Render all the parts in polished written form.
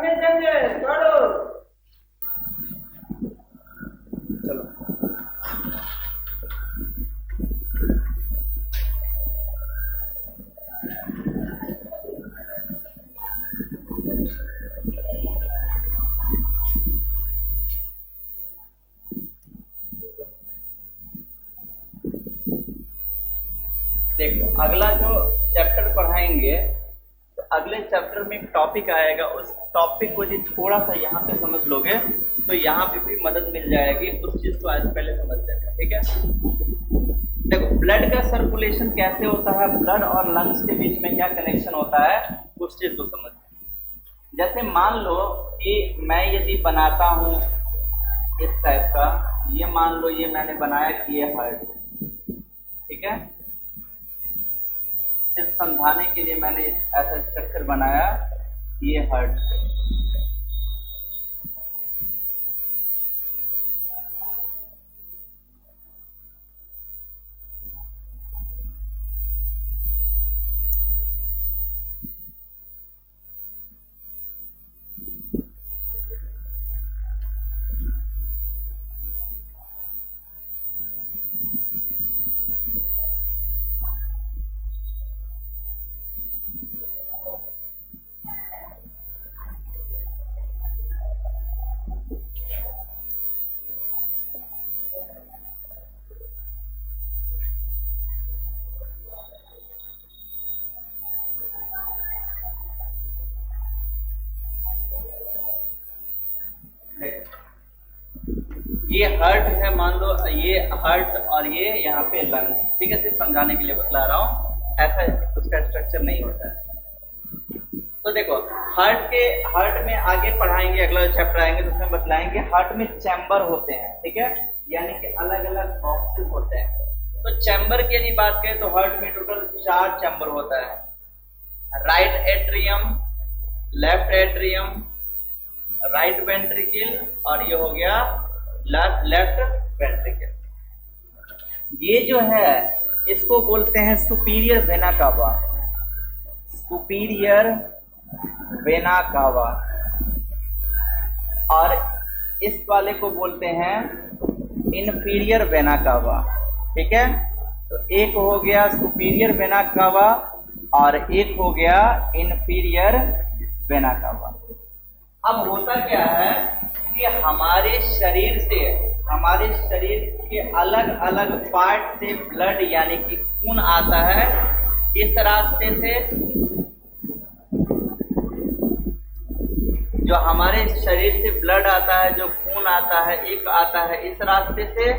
करने देंगे, छोड़ो। चलो देखो, अगला जो चैप्टर पढ़ाएंगे तो अगले चैप्टर में एक टॉपिक आएगा। उस टॉपिक को यदि थोड़ा सा यहाँ पे समझ लोगे तो यहाँ पे भी मदद मिल जाएगी। उस चीज को आज पहले समझ लेते हैं, ठीक है। देखो, ब्लड का सर्कुलेशन कैसे होता है, ब्लड और लंग्स के बीच में क्या कनेक्शन होता है, उस चीज को समझते हैं। जैसे मान लो कि मैं यदि बनाता हूँ इस टाइप का, ये मान लो ये मैंने बनाया कि ये हार्ट, ठीक है। सिर्फ समझाने के लिए मैंने ऐसा स्ट्रक्चर बनाया, ये हार्ट। ये हार्ट है, मान लो ये हार्ट और ये यहाँ पे लंग्स, ठीक है। सिर्फ समझाने के लिए बतला रहा हूँ, ऐसा उसका स्ट्रक्चर नहीं होता है। तो देखो, हार्ट में आगे पढ़ाएंगे, अगला चैप्टर आएंगे तो उसमें बतलाएंगे हार्ट में चैम्बर होते हैं, ठीक है। यानी कि अलग अलग बॉक्सेस होते हैं। तो चैम्बर की यदि बात करें तो हार्ट में टोटल 4 चैम्बर होता है। Right atrium, left atrium, right ventricle और ये हो गया लेफ्ट वेंट्रिकल। ये जो है इसको बोलते हैं सुपीरियर वेना कावा, सुपीरियर वेना कावा। और इस वाले को बोलते हैं इन्फीरियर वेना कावा, ठीक है। तो एक हो गया सुपीरियर वेना कावा और एक हो गया इन्फीरियर वेना कावा। अब होता क्या है कि हमारे शरीर के अलग अलग पार्ट से ब्लड यानी कि खून आता है। इस रास्ते से जो हमारे शरीर से ब्लड आता है, जो खून आता है, एक आता है इस रास्ते से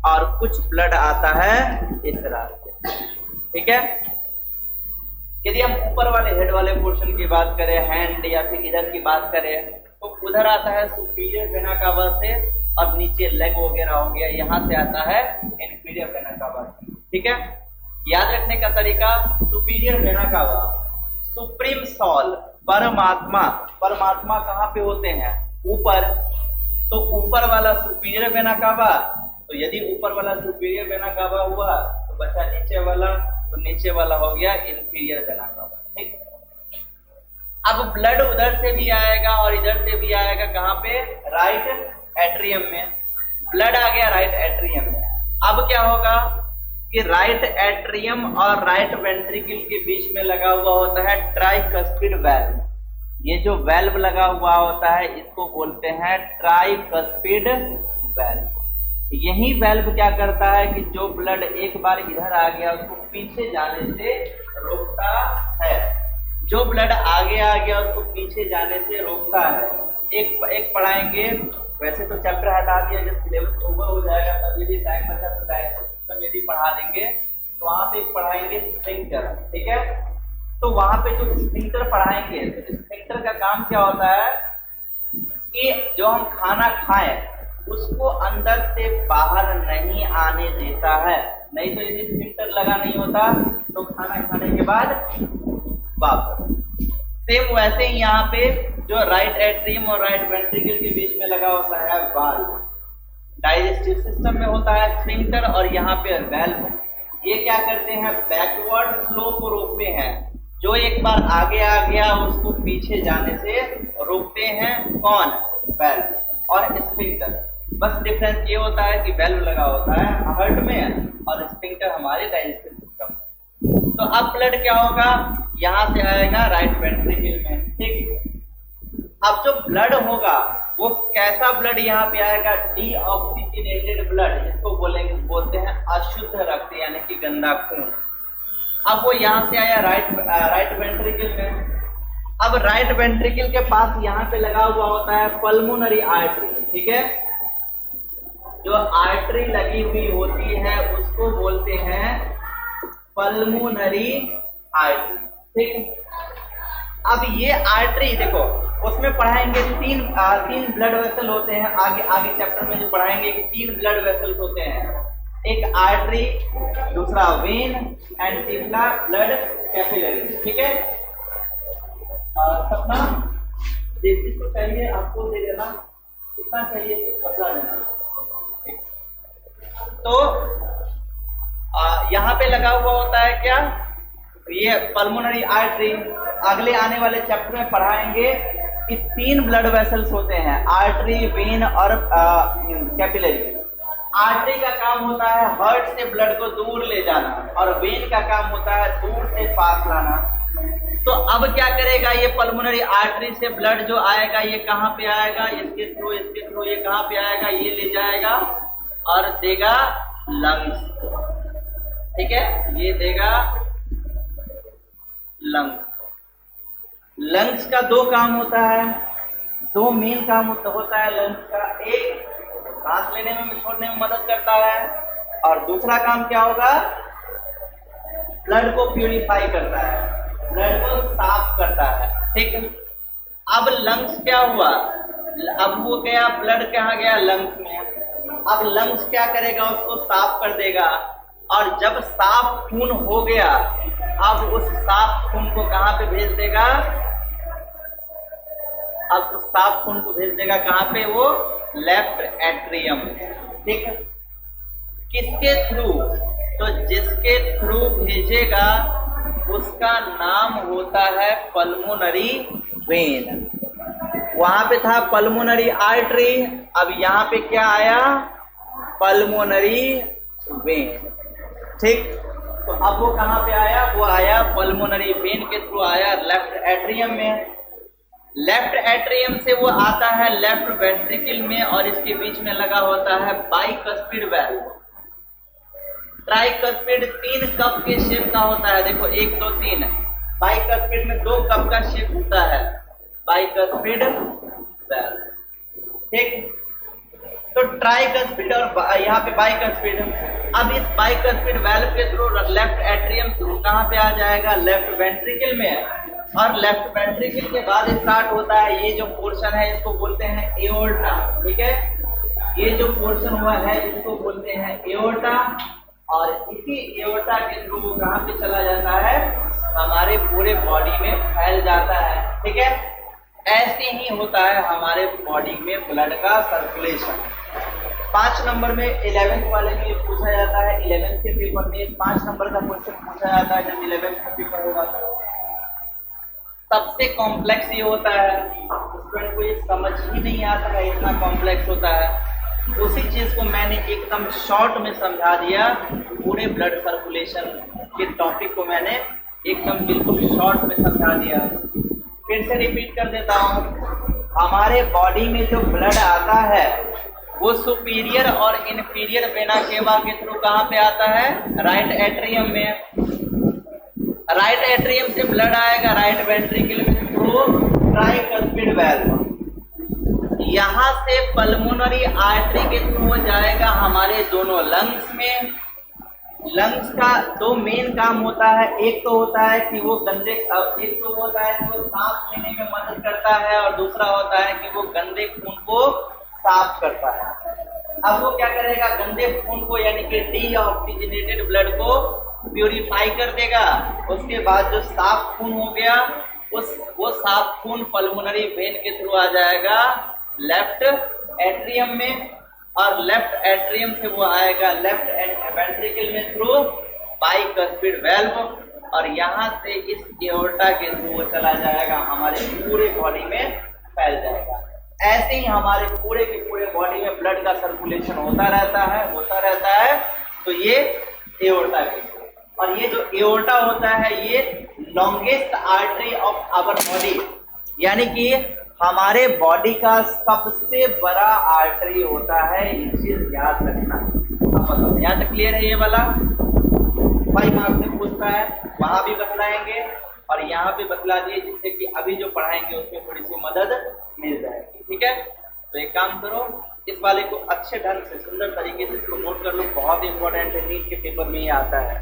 और कुछ ब्लड आता है इस रास्ते, ठीक है। यदि हम ऊपर वाले हेड वाले पोर्शन की बात करें, हैंड या फिर इधर की बात करें, तो उधर आता है सुपीरियर वेना कावा से और नीचे लेग वगैरह हो गया, यहाँ से आता है इन्फीरियर वेना कावा, ठीक है। याद रखने का तरीका, superior vena cava, supreme soul, परमात्मा। परमात्मा कहाँ पे होते हैं, ऊपर। तो ऊपर वाला सुपीरियर वेना कावा, तो यदि ऊपर वाला सुपीरियर वेना कावा हुआ तो बचा नीचे वाला, तो नीचे वाला हो गया इन्फीरियर वेना कावा, ठीक। अब ब्लड उधर से भी आएगा और इधर से भी आएगा, कहाँ पे, राइट एट्रियम में। ब्लड आ गया राइट एट्रियम में। अब क्या होगा कि राइट एट्रियम और राइट वेंट्रिकल के बीच में लगा हुआ होता है ट्राइकस्पिड वेल्व। ये जो वेल्व लगा हुआ होता है इसको बोलते हैं ट्राइकस्पिड वेल्व। यही वेल्व क्या करता है कि जो ब्लड एक बार इधर आ गया उसको पीछे जाने से रोकता है, जो ब्लड आगे आ गया उसको पीछे जाने से रोकता है। एक पढ़ाएंगे, वैसे तो चैप्टर हटा दिया, जब सिलेबस ओवर हो जाएगा तब यदि टाइम बचा तो डायरेक्ट यदि पढ़ा देंगे। तो वहां पे पढ़ाएंगे स्फिंक्टर, ठीक है। तो वहां पे जो स्फिंक्टर पढ़ाएंगे, तो स्फिंक्टर का काम क्या होता है कि जो हम खाना खाएं उसको अंदर से बाहर नहीं आने देता है। नहीं तो यदि स्फिंक्टर लगा नहीं होता तो खाना खाने के बाद वापस। सेम वैसे ही यहाँ पे जो राइट एट्रियम और राइट वेंट्रिकल के बीच में लगा होता है वाल्व, डाइजेस्टिव सिस्टम में होता है स्फिंक्टर और यहाँ पे वेल्व। ये क्या करते हैं, बैकवर्ड फ्लो को रोकते हैं। जो एक बार आगे आ गया उसको पीछे जाने से रोकते हैं कौन? वेल्व और स्फिंक्टर। बस डिफरेंस ये होता है कि वेल्व लगा होता है हार्ट में और स्फिंक्टर हमारे डाइजेस्टिव सिस्टम में। तो अब ब्लड क्या होगा? यहाँ से आएगा राइट वेंट्रिकल में, ठीक। अब जो ब्लड होगा वो कैसा ब्लड यहाँ पे आएगा? डीऑक्सीजनेटेड ब्लड, जिसको बोलते हैं अशुद्ध रक्त यानी कि गंदा खून। अब वो यहाँ से आया राइट वेंट्रिकल में। अब राइट वेंट्रिकल के पास यहाँ पे लगा हुआ होता है पल्मोनरी आर्टरी, ठीक है। जो आर्टरी लगी हुई होती है उसको बोलते हैं पल्मोनरी आर्टरी, ठीक। अब ये आर्टरी देखो, उसमें पढ़ाएंगे तीन ब्लड वेसल होते हैं। आगे चैप्टर में जो पढ़ाएंगे कि 3 ब्लड वेसल्स होते हैं, एक आर्टरी, दूसरा वेन एंड तीसरा ब्लड कैपिलरी, ठीक है। सपना जिसको चाहिए आपको दे देना, कितना चाहिए बता देना। तो यहाँ पे लगा हुआ होता है क्या? ये पल्मोनरी आर्टरी। अगले आने वाले चैप्टर में पढ़ाएंगे कि 3 ब्लड वेसल्स होते हैं, आर्टरी, वेन और कैपिलरी। आर्टरी का काम होता है हार्ट से ब्लड को दूर ले जाना और वेन का काम होता है दूर से पास लाना। तो अब क्या करेगा ये पल्मोनरी आर्टरी से ब्लड जो आएगा ये कहाँ पे आएगा? इसके थ्रू ये कहाँ पे आएगा? ये ले जाएगा और देगा लंग्स, ठीक है। ये देगा लंग्स का 2 काम होता है, 2 मेन काम होता है लंग्स का। एक सांस लेने में छोड़ने में मदद करता है और दूसरा काम क्या होगा? ब्लड को प्यूरिफाई करता है, ब्लड को साफ करता है, ठीक। अब लंग्स क्या हुआ? अब वो गया, ब्लड कहाँ गया? लंग्स में। अब लंग्स क्या करेगा? उसको साफ कर देगा और जब साफ खून हो गया अब उस साफ खून को कहाँ पे भेज देगा? अब उस साफ खून को भेज देगा कहाँ पे? वो लेफ्ट एट्रियम, ठीक। किसके थ्रू? तो जिसके थ्रू भेजेगा उसका नाम होता है पल्मोनरी वेन। वहां पे था पल्मोनरी आर्टरी, अब यहाँ पे क्या आया? पल्मोनरी वेन, ठीक। तो अब वो कहाँ पे आया? वो आया पल्मोनरी वेन के थ्रू आया लेफ्ट एट्रियम में। लेफ्ट एट्रियम से वो आता है लेफ्ट वेंट्रिकल में और इसके बीच में लगा होता है बाइकस्पिड वेल्व। ट्राइकस्पिड 3 कप के शेप का होता है, देखो 1 2 3। बाइकस्पिड में 2 कप का शेप होता है, बाइकस्पिड वेल्व, ठीक। तो ट्राइकस्पिड और यहाँ पे बाइकस्पिड। अब इस बाइकस्पिड वेल्व के थ्रू लेफ्ट एट्रियम कहाँ पे आ जाएगा? लेफ्ट वेंट्रिकल में। और लेफ्ट वेंट्रिकल के बाद स्टार्ट होता है ये जो पोर्शन है, इसको बोलते हैं एओर्टा, ठीक है। ये जो पोर्शन हुआ है इसको बोलते हैं एओर्टा और इसी एओर्टा के थ्रू वो कहाँ पे चला जाता है? हमारे पूरे बॉडी में फैल जाता है, ठीक है। ऐसे ही होता है हमारे बॉडी में ब्लड का सर्कुलेशन। 5 नंबर में 11th वाले में पूछा जाता है, 11th के पेपर में 5 नंबर का क्वेश्चन पूछा जाता है जब 11th का पेपर होगा। सबसे कॉम्प्लेक्स ये होता है, स्टूडेंट को ये समझ ही नहीं आता है, इतना कॉम्प्लेक्स होता है। उसी चीज को मैंने एकदम शॉर्ट में समझा दिया, पूरे ब्लड सर्कुलेशन के टॉपिक को मैंने एकदम बिल्कुल शॉर्ट में समझा दिया। फिर से रिपीट कर देता हूँ, हमारे बॉडी में जो ब्लड आता है वो सुपीरियर और इन्फीरियर वेना केवा के थ्रू कहाँ पे आता है? राइट एट्रियम में। राइट एट्रियम से ब्लड आएगा राइट वेंट्रिकल में थ्रू ट्राइकस्पिड वेल्व। यहाँ से पल्मोनरी आर्टरी के थ्रू जाएगा हमारे दोनों लंग्स में। लंग्स का 2 मेन काम होता है, एक तो होता है कि वो गंदे, एक तो होता है कि वो सांस लेने में मदद करता है और दूसरा होता है कि वो गंदे खून को साफ करता है। अब वो क्या करेगा? गंदे खून को यानी कि डीऑक्सीजनेटेड ब्लड को प्यूरिफाई कर देगा। उसके बाद जो साफ खून हो गया वो साफ खून पल्मोनरी वेन के थ्रू आ जाएगा लेफ्ट एट्रियम में और लेफ्ट एट्रियम से वो आएगा लेफ्ट वेंट्रिकल में थ्रू बाइकस्पिड वेल्व और यहाँ से इस एओर्टा के थ्रू वो चला जाएगा, हमारे पूरे बॉडी में फैल जाएगा। ऐसे ही हमारे पूरे के पूरे बॉडी में ब्लड का सर्कुलेशन होता रहता है। तो ये एओर्टा के थ्रू, और ये जो एओर्टा होता है ये longest artery of our body, यानी कि हमारे बॉडी का सबसे बड़ा आर्टरी होता है। ये चीज याद रखना। अब बताओ, यहाँ तक क्लियर है? ये वाला 5 मार्क्स में पूछता है, वहां भी बतलाएंगे और यहाँ पे बतला दिए, जिससे कि अभी जो पढ़ाएंगे उसमें थोड़ी सी मदद मिल जाएगी। ठीक है, तो एक काम करो, इस वाले को अच्छे ढंग से सुंदर तरीके से इसको नोट कर लो। बहुत इंपॉर्टेंट है, नीट के पेपर में ये आता है।